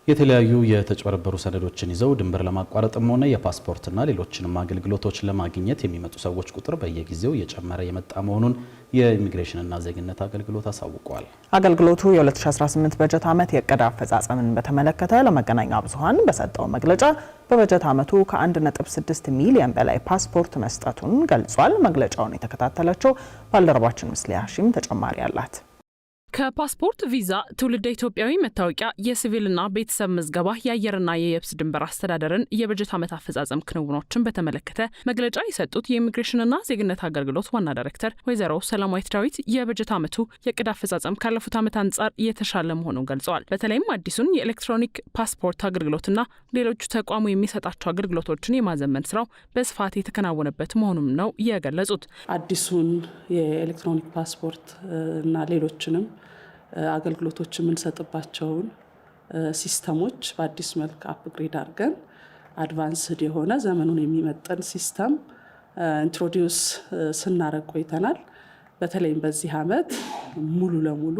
የተለያዩ የተጨበረበሩ ሰነዶችን ይዘው ድንበር ለማቋረጥም ሆነ የፓስፖርትና ሌሎችንም አገልግሎቶች ለማግኘት የሚመጡ ሰዎች ቁጥር በየጊዜው እየጨመረ የመጣ መሆኑን የኢሚግሬሽንና ዜግነት አገልግሎት አሳውቋል። አገልግሎቱ የ2018 በጀት ዓመት የዕቅድ አፈጻጸምን በተመለከተ ለመገናኛ ብዙሃን በሰጠው መግለጫ በበጀት ዓመቱ ከ1.6 ሚሊዮን በላይ ፓስፖርት መስጠቱን ገልጿል። መግለጫውን የተከታተለችው ባልደረባችን ምስሊያ ሀሺም ተጨማሪ አላት። ከፓስፖርት ቪዛ፣ ትውልደ ኢትዮጵያዊ መታወቂያ፣ የሲቪልና ቤተሰብ ምዝገባ፣ የአየርና የየብስ ድንበር አስተዳደርን የበጀት ዓመት አፈጻጸም ክንውኖችን በተመለከተ መግለጫ የሰጡት የኢሚግሬሽንና ዜግነት አገልግሎት ዋና ዳይሬክተር ወይዘሮ ሰላማዊት ዳዊት የበጀት ዓመቱ የዕቅድ አፈጻጸም ካለፉት ዓመት አንጻር የተሻለ መሆኑን ገልጸዋል። በተለይም አዲሱን የኤሌክትሮኒክ ፓስፖርት አገልግሎትና ሌሎች ተቋሙ የሚሰጣቸው አገልግሎቶችን የማዘመን ስራው በስፋት የተከናወነበት መሆኑም ነው የገለጹት። አዲሱን የኤሌክትሮኒክ ፓስፖርት እና ሌሎችንም አገልግሎቶች የምንሰጥባቸውን ሲስተሞች በአዲስ መልክ አፕግሬድ አድርገን አድቫንስድ የሆነ ዘመኑን የሚመጥን ሲስተም ኢንትሮዲዩስ ስናረግ ቆይተናል። በተለይም በዚህ ዓመት ሙሉ ለሙሉ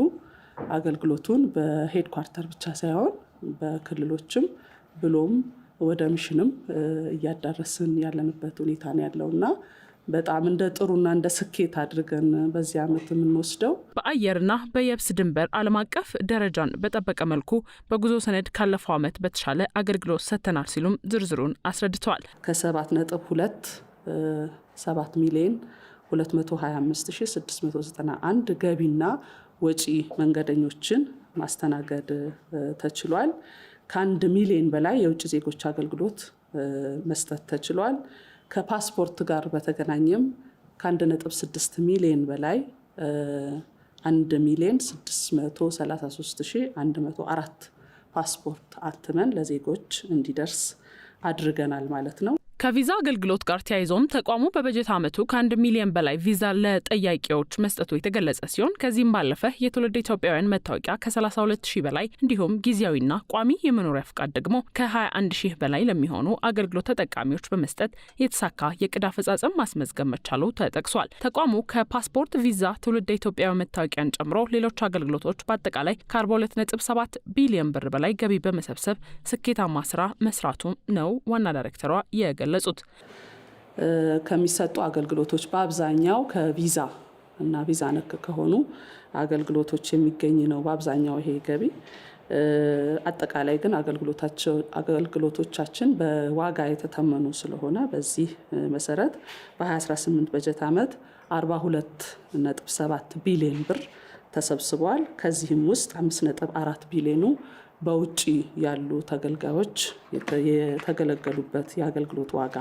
አገልግሎቱን በሄድኳርተር ብቻ ሳይሆን በክልሎችም ብሎም ወደ ሚሽንም እያዳረስን ያለንበት ሁኔታ ነው ያለውና በጣም እንደ ጥሩና እንደ ስኬት አድርገን በዚህ ዓመት የምንወስደው በአየርና በየብስ ድንበር ዓለም አቀፍ ደረጃን በጠበቀ መልኩ በጉዞ ሰነድ ካለፈው ዓመት በተሻለ አገልግሎት ሰጥተናል ሲሉም ዝርዝሩን አስረድተዋል። ከ7 ሚሊዮን 225,691 ገቢና ወጪ መንገደኞችን ማስተናገድ ተችሏል። ከ1 ሚሊዮን በላይ የውጭ ዜጎች አገልግሎት መስጠት ተችሏል። ከፓስፖርት ጋር በተገናኘም ከ1.6 ሚሊዮን በላይ 1,633,104 ፓስፖርት አትመን ለዜጎች እንዲደርስ አድርገናል ማለት ነው። ከቪዛ አገልግሎት ጋር ተያይዞም ተቋሙ በበጀት ዓመቱ ከ1 ሚሊዮን በላይ ቪዛ ለጠያቂዎች መስጠቱ የተገለጸ ሲሆን ከዚህም ባለፈ የትውልድ ኢትዮጵያውያን መታወቂያ ከ32,000 በላይ እንዲሁም ጊዜያዊና ቋሚ የመኖሪያ ፍቃድ ደግሞ ከ21,000 በላይ ለሚሆኑ አገልግሎት ተጠቃሚዎች በመስጠት የተሳካ የዕቅድ አፈጻጸም ማስመዝገብ መቻሉ ተጠቅሷል። ተቋሙ ከፓስፖርት ቪዛ፣ ትውልድ ኢትዮጵያዊ መታወቂያን ጨምሮ ሌሎች አገልግሎቶች በአጠቃላይ ከ42.7 ቢሊዮን ብር በላይ ገቢ በመሰብሰብ ስኬታማ ስራ መስራቱ ነው ዋና ዳይሬክተሯ የገለጹት። ከሚሰጡ አገልግሎቶች በአብዛኛው ከቪዛ እና ቪዛ ነክ ከሆኑ አገልግሎቶች የሚገኝ ነው በአብዛኛው ይሄ ገቢ። አጠቃላይ ግን አገልግሎቶቻችን በዋጋ የተተመኑ ስለሆነ በዚህ መሰረት በ2018 በጀት ዓመት 42.7 ቢሊዮን ብር ተሰብስቧል። ከዚህም ውስጥ 5.4 ቢሊዮኑ በውጪ ያሉ ተገልጋዮች የተገለገሉበት የአገልግሎት ዋጋ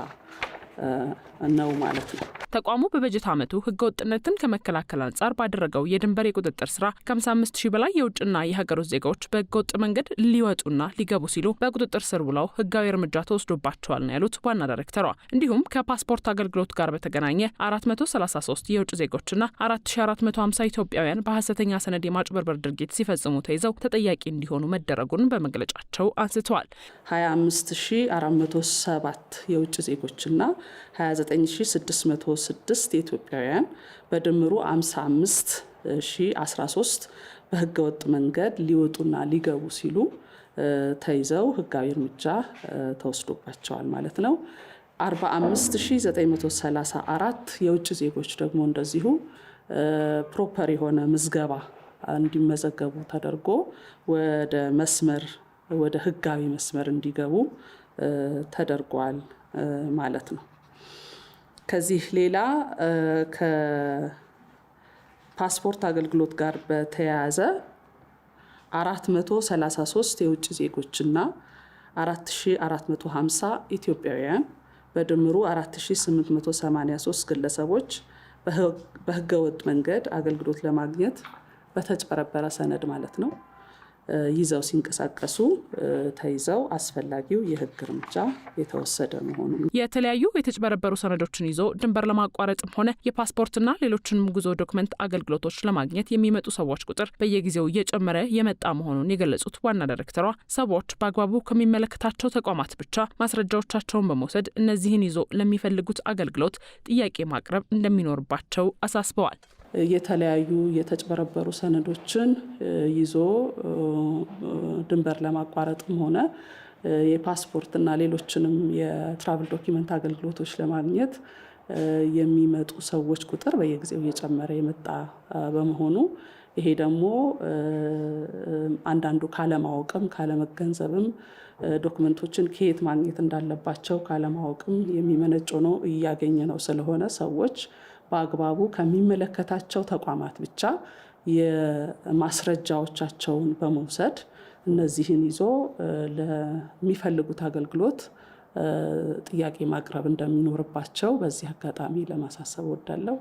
ነው ማለት ነው። ተቋሙ በበጀት ዓመቱ ህገወጥነትን ከመከላከል አንጻር ባደረገው የድንበር የቁጥጥር ስራ ከ55,000 በላይ የውጭና የሀገር ውስጥ ዜጋዎች በህገወጥ መንገድ ሊወጡና ሊገቡ ሲሉ በቁጥጥር ስር ውለው ህጋዊ እርምጃ ተወስዶባቸዋል ነው ያሉት ዋና ዳይሬክተሯ። እንዲሁም ከፓስፖርት አገልግሎት ጋር በተገናኘ 433 የውጭ ዜጎችና 4,450 ኢትዮጵያውያን በሐሰተኛ ሰነድ የማጭበርበር ድርጊት ሲፈጽሙ ተይዘው ተጠያቂ እንዲሆኑ መደረጉን በመግለጫቸው አንስተዋል። 25,407 የውጭ ዜጎችና 29,606 ኢትዮጵያውያን በድምሩ 55,013 በህገወጥ መንገድ ሊወጡና ሊገቡ ሲሉ ተይዘው ህጋዊ እርምጃ ተወስዶባቸዋል ማለት ነው። 45,934 የውጭ ዜጎች ደግሞ እንደዚሁ ፕሮፐር የሆነ ምዝገባ እንዲመዘገቡ ተደርጎ ወደ ህጋዊ መስመር እንዲገቡ ተደርጓል ማለት ነው። ከዚህ ሌላ ከፓስፖርት አገልግሎት ጋር በተያያዘ 433 የውጭ ዜጎችና 4,450 ኢትዮጵያውያን በድምሩ 4,883 ግለሰቦች በህገወጥ መንገድ አገልግሎት ለማግኘት በተጭበረበረ ሰነድ ማለት ነው ይዘው ሲንቀሳቀሱ ተይዘው አስፈላጊው የህግ እርምጃ የተወሰደ መሆኑ የተለያዩ የተጭበረበሩ ሰነዶችን ይዞ ድንበር ለማቋረጥም ሆነ የፓስፖርትና ሌሎችንም ጉዞ ዶክመንት አገልግሎቶች ለማግኘት የሚመጡ ሰዎች ቁጥር በየጊዜው እየጨመረ የመጣ መሆኑን የገለጹት ዋና ዳይሬክተሯ ሰዎች በአግባቡ ከሚመለከታቸው ተቋማት ብቻ ማስረጃዎቻቸውን በመውሰድ እነዚህን ይዞ ለሚፈልጉት አገልግሎት ጥያቄ ማቅረብ እንደሚኖርባቸው አሳስበዋል። የተለያዩ የተጭበረበሩ ሰነዶችን ይዞ ድንበር ለማቋረጥም ሆነ የፓስፖርትና ሌሎችንም የትራቭል ዶኪመንት አገልግሎቶች ለማግኘት የሚመጡ ሰዎች ቁጥር በየጊዜው እየጨመረ የመጣ በመሆኑ ይሄ ደግሞ አንዳንዱ ካለማወቅም ካለመገንዘብም ዶክመንቶችን ከየት ማግኘት እንዳለባቸው ካለማወቅም የሚመነጭ ነው እያገኘ ነው። ስለሆነ ሰዎች በአግባቡ ከሚመለከታቸው ተቋማት ብቻ የማስረጃዎቻቸውን በመውሰድ እነዚህን ይዞ ለሚፈልጉት አገልግሎት ጥያቄ ማቅረብ እንደሚኖርባቸው በዚህ አጋጣሚ ለማሳሰብ እወዳለሁ።